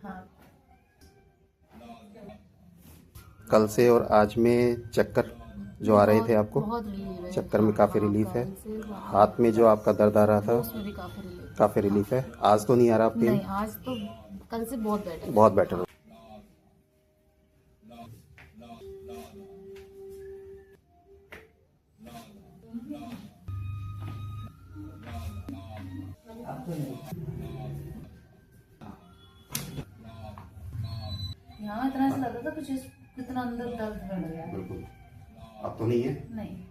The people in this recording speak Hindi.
हाँ। कल से और आज में चक्कर जो आ रहे थे आपको, बहुत रिलीफ है। चक्कर में हाँ, काफ़ी वहाँ रिलीफ है। कल से वहाँ हाथ में जो आपका दर्द आ रहा वो था उसमें भी काफी रिलीफ है। काफ़ी हाँ। रिलीफ है। आज तो नहीं आ रहा आप पेन? नहीं, आज तो कल से बहुत बेटर है। बहुत बेटर हो। यहाँ इतना ऐसा लग रहा था कुछ कितना अंदर दर्द बढ़ गया है। बिल्कुल। अब तो नहीं है। नहीं।